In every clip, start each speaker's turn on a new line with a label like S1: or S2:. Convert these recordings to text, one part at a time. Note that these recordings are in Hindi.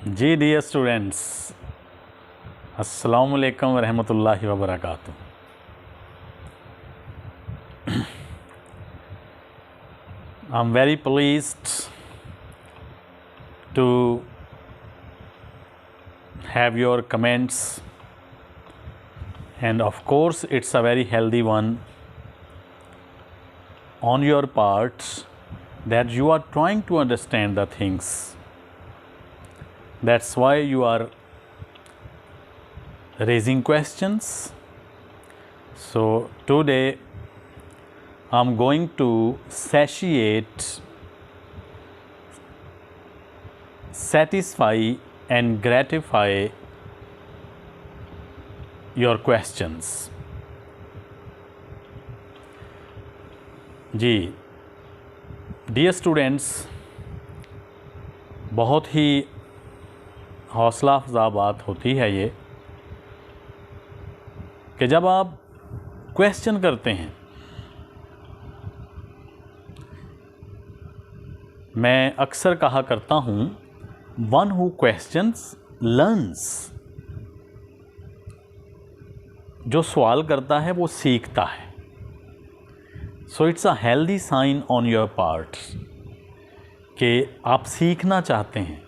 S1: जी डियर स्टूडेंट्स, अस्सलाम वालेकुम रहमतुल्लाहि व बरकातुहू। I'm very pleased to have your comments, and of course it's a very healthy one on your part that you are trying to understand the things. That's why you are raising questions. So today I'm going to satisfy and gratify your questions. जी डियर स्टूडेंट्स, बहुत ही हौसला अफ़ज़ा बात होती है ये कि जब आप क्वेश्चन करते हैं। मैं अक्सर कहा करता हूँ, वन हु क्वेश्चंस लर्न्स। जो सवाल करता है वो सीखता है। So it's a healthy sign on your part कि आप सीखना चाहते हैं,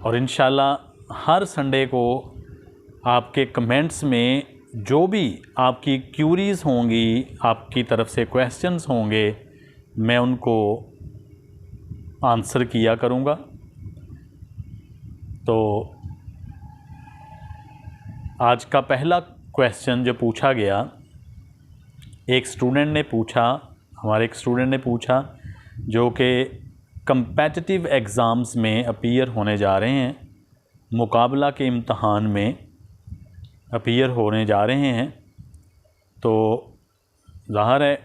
S1: और इंशाल्लाह हर संडे को आपके कमेंट्स में जो भी आपकी क्यूरीज़ होंगी, आपकी तरफ से क्वेश्चंस होंगे, मैं उनको आंसर किया करूँगा। तो आज का पहला क्वेश्चन जो पूछा गया, एक स्टूडेंट ने पूछा, हमारे एक स्टूडेंट ने पूछा जो कि कम्पेटिटिव एग्ज़ाम्स में अपीयर होने जा रहे हैं, मुकाबला के इम्तहान में अपीयर होने जा रहे हैं। तो ज़ाहिर है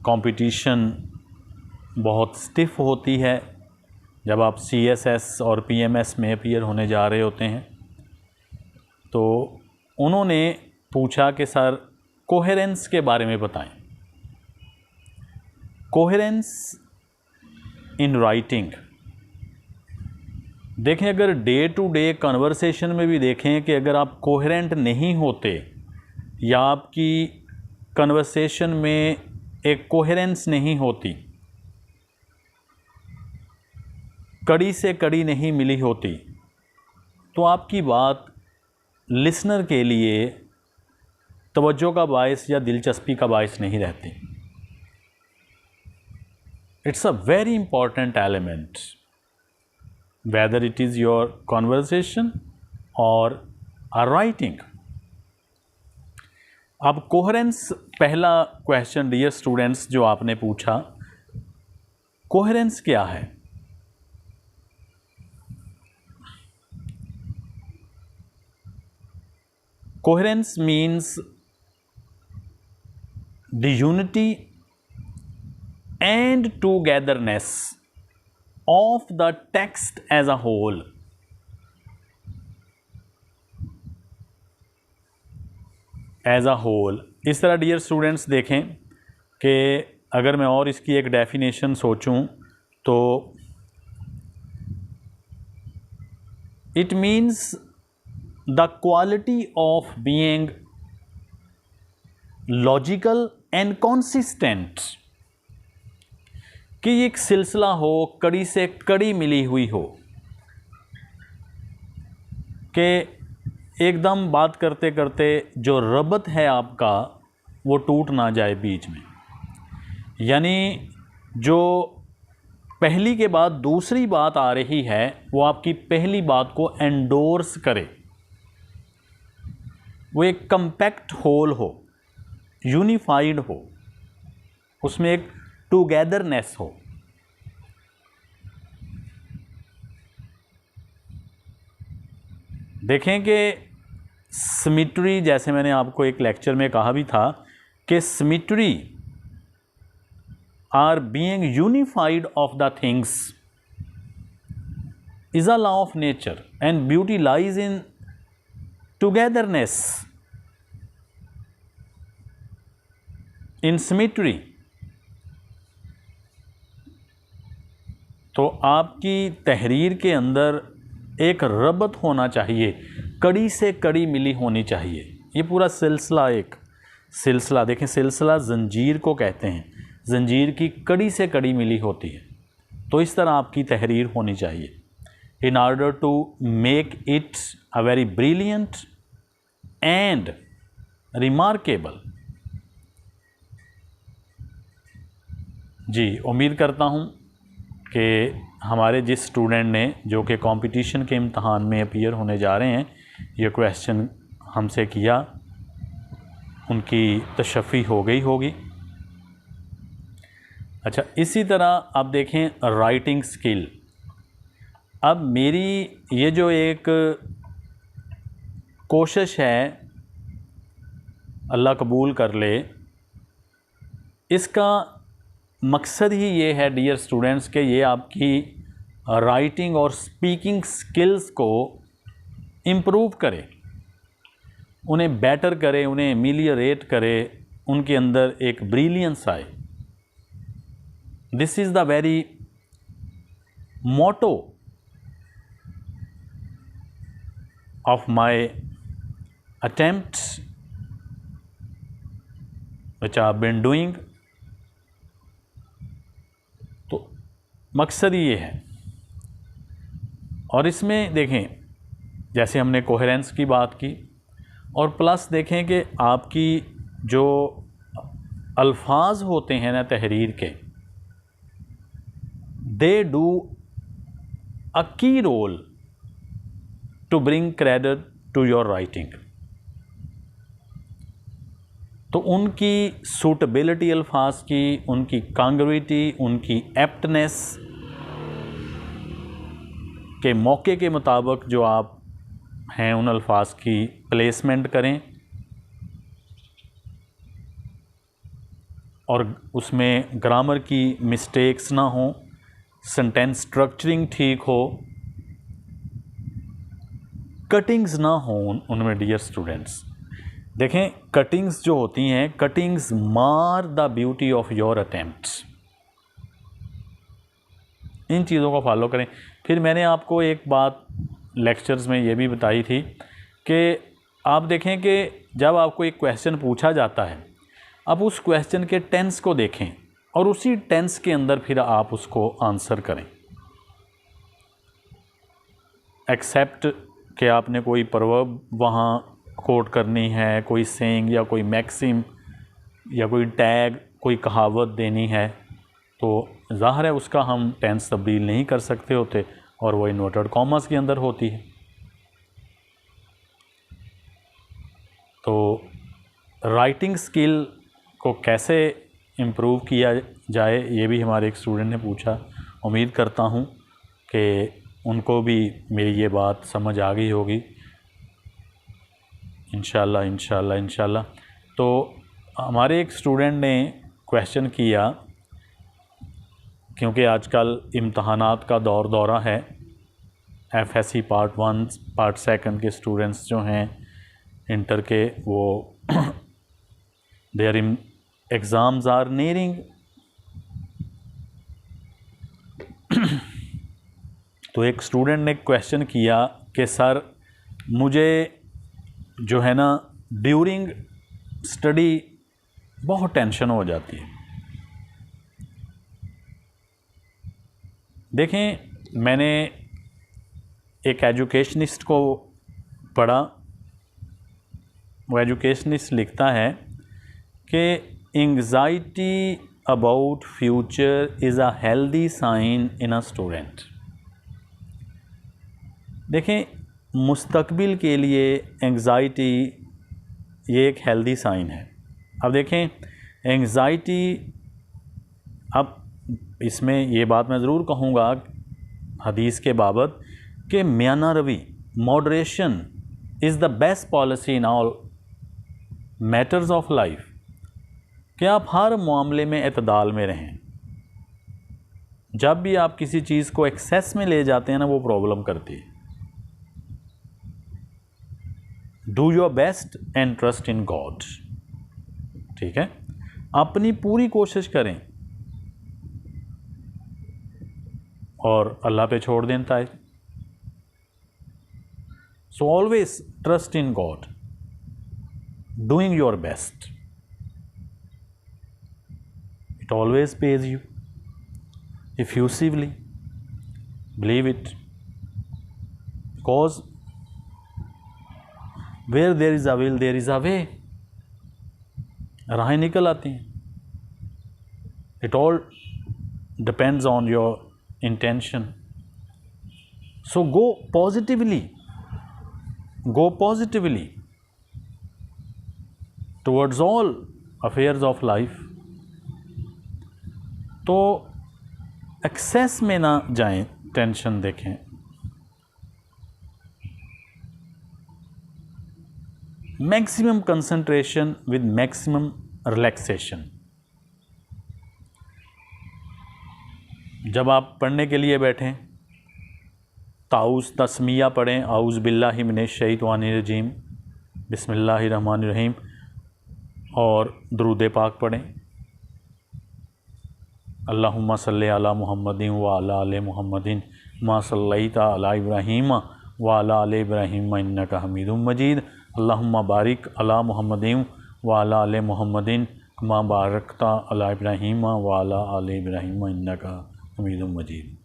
S1: कंपटीशन बहुत स्टिफ होती है जब आप CSS और PMS में अपीयर होने जा रहे होते हैं। तो उन्होंने पूछा कि सर कोहेरेंस के बारे में बताएं। कोहेरेंस इन राइटिंग, देखें अगर डे टू डे कन्वर्सेशन में भी देखें कि अगर आप कोहेरेंट नहीं होते या आपकी कन्वर्सेशन में एक कोहेरेंस नहीं होती, कड़ी से कड़ी नहीं मिली होती, तो आपकी बात लिसनर के लिए तवज्जो का बायस या दिलचस्पी का बायस नहीं रहती। It's a very important element whether it is your conversation or a writing. अब कोहेरेंस, पहला क्वेश्चन डियर स्टूडेंट्स जो आपने पूछा, कोहेरेंस क्या है? Coherence means the unity and togetherness of the text as a whole. As a whole, इस तरह डियर स्टूडेंट्स देखें कि अगर मैं और इसकी एक डेफिनेशन सोचूं तो it means the quality of being logical and consistent, कि एक सिलसिला हो, कड़ी से कड़ी मिली हुई हो, कि एकदम बात करते करते जो रबत है आपका वो टूट ना जाए बीच में। यानी जो पहली के बाद दूसरी बात आ रही है वो आपकी पहली बात को एंडोर्स करे, वो एक कंपैक्ट होल हो, यूनिफाइड हो, उसमें एक टुगेदरनेस हो। देखें कि सिमेट्री, जैसे मैंने आपको एक लेक्चर में कहा भी था कि symmetry or being unified of the things is a law of nature and beauty lies in togetherness, in symmetry. तो आपकी तहरीर के अंदर एक रबत होना चाहिए, कड़ी से कड़ी मिली होनी चाहिए। ये पूरा सिलसिला एक सिलसिला, देखें सिलसिला जंजीर को कहते हैं, जंजीर की कड़ी से कड़ी मिली होती है। तो इस तरह आपकी तहरीर होनी चाहिए in order to make it a very brilliant and remarkable. जी, उम्मीद करता हूँ कि हमारे जिस स्टूडेंट ने जो कि कंपटीशन के इम्तहान में अपीयर होने जा रहे हैं, ये क्वेश्चन हमसे किया, उनकी तशफ़ी हो गई होगी। अच्छा, इसी तरह आप देखें राइटिंग स्किल। अब मेरी ये जो एक कोशिश है, अल्लाह कबूल कर ले, इसका मकसद ही ये है डियर स्टूडेंट्स कि ये आपकी राइटिंग और स्पीकिंग स्किल्स को इम्प्रूव करे, उन्हें बेटर करे, उन्हें एमिलियरेट करे, उनके अंदर एक ब्रिलियंस आए। This is the very motto of my attempts which I have been doing। तो मकसद ये है। और इसमें देखें, जैसे हमने कोहेरेंस की बात की, और प्लस देखें कि आपकी जो अल्फाज होते हैं ना तहरीर के, दे do a key role to bring credit to your writing. तो उनकी सूटेबिलिटी अल्फाज की, उनकी कांग्रुइटी, उनकी एप्टनेस के मौके के मुताबिक जो आप हैं उन अल्फाज की प्लेसमेंट करें, और उसमें ग्रामर की मिस्टेक्स ना हो, सेंटेंस स्ट्रक्चरिंग ठीक हो, कटिंग्स ना हो उनमें डियर स्टूडेंट्स। देखें, कटिंग्स जो होती हैं, cuttings mar the beauty of your attempts. इन चीज़ों को फॉलो करें। फिर मैंने आपको एक बात लेक्चर्स में ये भी बताई थी कि आप देखें कि जब आपको एक क्वेश्चन पूछा जाता है, अब उस क्वेश्चन के टेंस को देखें और उसी टेंस के अंदर फिर आप उसको आंसर करें। एक्सेप्ट कि आपने कोई प्रवर्ब वहाँ कोट करनी है, कोई सेइंग या कोई मैक्सिम या कोई टैग, कोई कहावत देनी है, तो ज़ाहिर है उसका हम टेंस तब्दील नहीं कर सकते होते, और वो इन्वर्टेड कॉमास के अंदर होती है। तो राइटिंग स्किल को कैसे इम्प्रूव किया जाए, ये भी हमारे एक स्टूडेंट ने पूछा। उम्मीद करता हूँ कि उनको भी मेरी ये बात समझ आ गई होगी, इंशाल्लाह इंशाल्लाह इंशाल्लाह। तो हमारे एक स्टूडेंट ने क्वेश्चन किया, क्योंकि आजकल इम्तहानात का दौरा है, एफएससी पार्ट 1 पार्ट 2 के स्टूडेंट्स जो हैं इंटर के, वो देयर एग्ज़ाम्स आर नियरिंग। तो एक स्टूडेंट ने क्वेश्चन किया कि सर मुझे जो है ना ड्यूरिंग स्टडी बहुत टेंशन हो जाती है। देखें, मैंने एक एजुकेशनिस्ट को पढ़ा, वो एजुकेशनिस्ट लिखता है कि anxiety about future is a healthy sign in a student. देखें, मुस्तकबिल के लिए एंग्जाइटी ये एक हेल्दी साइन है। अब देखें, एंग्जाइटी, अब इसमें ये बात मैं ज़रूर कहूँगा हदीस के बाबत कि म्याना रवि, moderation is the best policy in all matters of life, कि आप हर मामले में एतदाल में रहें। जब भी आप किसी चीज़ को एक्सेस में ले जाते हैं ना, वो प्रॉब्लम करती है। Do your best and trust in God. ठीक है, अपनी पूरी कोशिश करें, और अल्लाह पे छोड़ दें ताए। So always trust in God, doing your best, it always page you effusively, believe it, because where there is a will there is a way, राहें निकल आती हैं। It all depends on your intention. So go positively towards all affairs of life. तो एक्सेस में ना जाएं, टेंशन देखें। Maximum concentration with maximum relaxation. जब आप पढ़ने के लिए बैठें, ताउस तस्मिया पढ़ें, आउज़ बिल्लाहि मिनश शैतानिर रजीम, बिस्मिल्लाहिर रहमानिर रहीम, और दुरूद पाक पढ़ें। अल्लाहुम्मा सल्ली अला मुहम्मदिन व अला आले मुहम्मदिन मा सल्लैता अला इब्राहीम व अला आले इब्राहीम इन्नका हमीदुम मजीद। अल्लाहुम्मा बारिक अला मुहम्मदिन व अला आले मुहम्मदिन मा बारकता अला इब्राहीम व अला आले इब्राहीम इन्नका हमीदुम मजीद।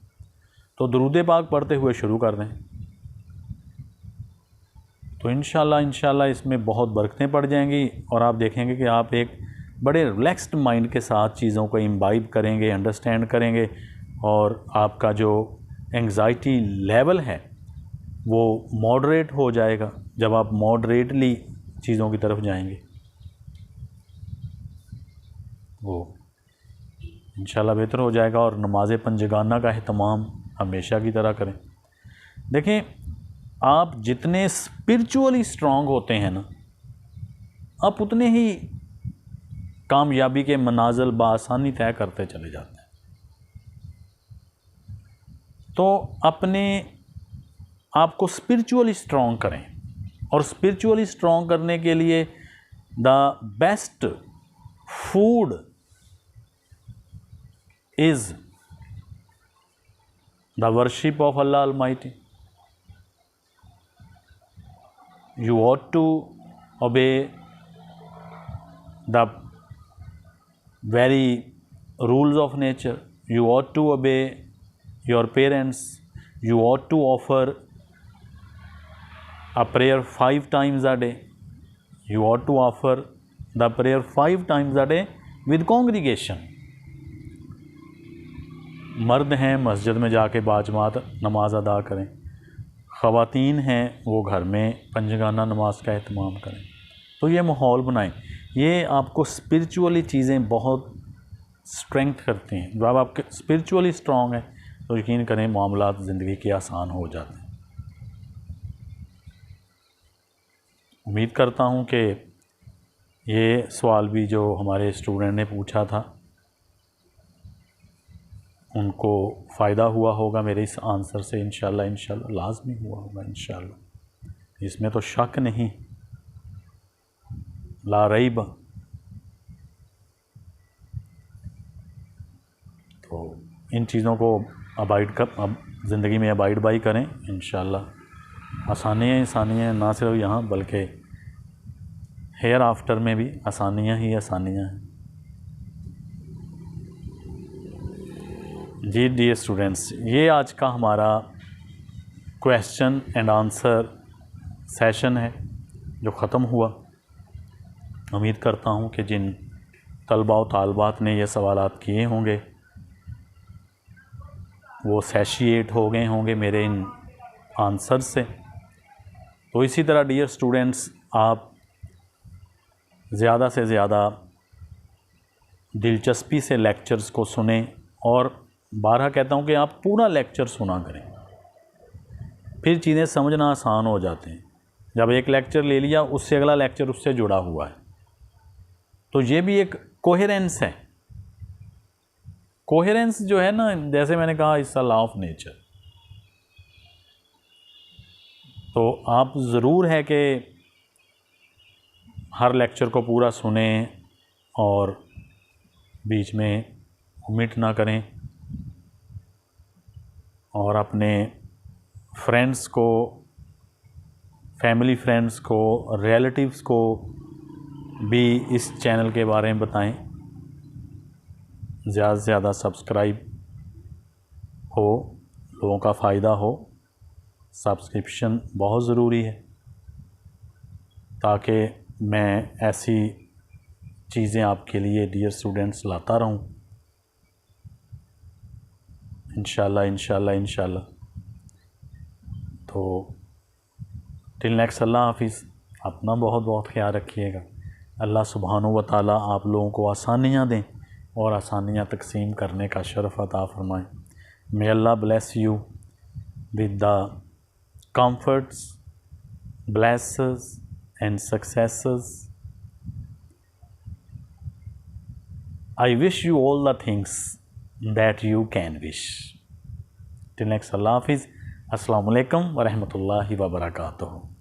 S1: तो दुरूद पाक पढ़ते हुए शुरू कर दें, तो इंशाल्लाह इसमें बहुत बरकतें पड़ जाएंगी और आप देखेंगे कि आप एक बड़े रिलैक्स्ड माइंड के साथ चीज़ों को इम्बाइब करेंगे, अंडरस्टैंड करेंगे, और आपका जो एंग्जाइटी लेवल है वो मॉडरेट हो जाएगा। जब आप मॉडरेटली चीज़ों की तरफ जाएंगे वो इंशाल्लाह बेहतर हो जाएगा। और नमाज पंजगाना का अहतमाम हमेशा की तरह करें। देखें, आप जितने स्पिरिचुअली स्ट्रॉन्ग होते हैं ना, आप उतने ही कामयाबी के मनाजिल बासानी तय करते चले जाते हैं। तो अपने आप को स्पिरिचुअली स्ट्रॉन्ग करें, और स्पिरिचुअली स्ट्रॉन्ग करने के लिए the best food is the worship of Allah Almighty. You ought to obey the very rules of nature. You ought to obey your parents. You ought to offer a prayer 5 times a day. You ought to offer the prayer 5 times a day with congregation. मर्द हैं मस्जिद में जाके बाजमात नमाज अदा करें, ख़वातीन हैं वो घर में पंजगाना नमाज का एहतमाम करें। तो ये माहौल बनाएं। ये आपको स्पिरिचुअली चीज़ें बहुत स्ट्रेंथ करती हैं। जब आप स्पिरिचुअली स्ट्रॉन्ग हैं तो यकीन करें मामलात ज़िंदगी के आसान हो जाते हैं। उम्मीद करता हूँ कि ये सवाल भी जो हमारे स्टूडेंट ने पूछा था उनको फ़ायदा हुआ होगा मेरे इस आंसर से। इंशाल्लाह लाज़मी हुआ होगा इंशाल्लाह, इसमें तो शक नहीं, ला रईब। तो इन चीज़ों को अब ज़िंदगी में अबाइड बाई करें इंशाल्लाह। आसानियाँ ना सिर्फ यहाँ बल्कि हेयर आफ्टर में भी आसानियाँ ही आसानियाँ हैं। जी डियर स्टूडेंट्स, ये आज का हमारा क्वेश्चन एंड आंसर सेशन है जो ख़त्म हुआ। उम्मीद करता हूँ कि जिन तलबा व तालबात ने ये सवालात किए होंगे वो सैशिएट हो गए होंगे मेरे इन आंसर से। तो इसी तरह डियर स्टूडेंट्स, आप ज़्यादा से ज़्यादा दिलचस्पी से लेक्चर्स को सुने, और बारहा कहता हूँ कि आप पूरा लेक्चर सुना करें, फिर चीज़ें समझना आसान हो जाते हैं। जब एक लेक्चर ले लिया उससे अगला लेक्चर उससे जुड़ा हुआ है, तो ये भी एक कोहेरेंस है। कोहेरेंस जो है ना, जैसे मैंने कहा, it's a law of nature. तो आप ज़रूर है कि हर लेक्चर को पूरा सुने और बीच में ओमिट ना करें। और अपने फ्रेंड्स को, फैमिली फ्रेंड्स को, रिलेटिव्स को भी इस चैनल के बारे में बताएं। ज़्यादा से ज़्यादा सब्सक्राइब हो, लोगों का फ़ायदा हो। सब्सक्रिप्शन बहुत ज़रूरी है ताकि मैं ऐसी चीज़ें आपके लिए डियर स्टूडेंट्स लाता रहूं। इंशाल्लाह। तो टिल नेक्स्ट, अल्लाह हाफिज़। अपना बहुत बहुत ख्याल रखिएगा। अल्लाह सुब्हानहू व तआला आप लोगों को आसानियाँ दें और आसानियाँ तकसीम करने का शरफ़ अता फ़रमाएँ। May Allah bless you with the comforts, blessings and successes. I wish you all the things that you can wish. Till next, Allah Hafiz. Assalamu alaikum wa rahmatullahi wa barakatuh.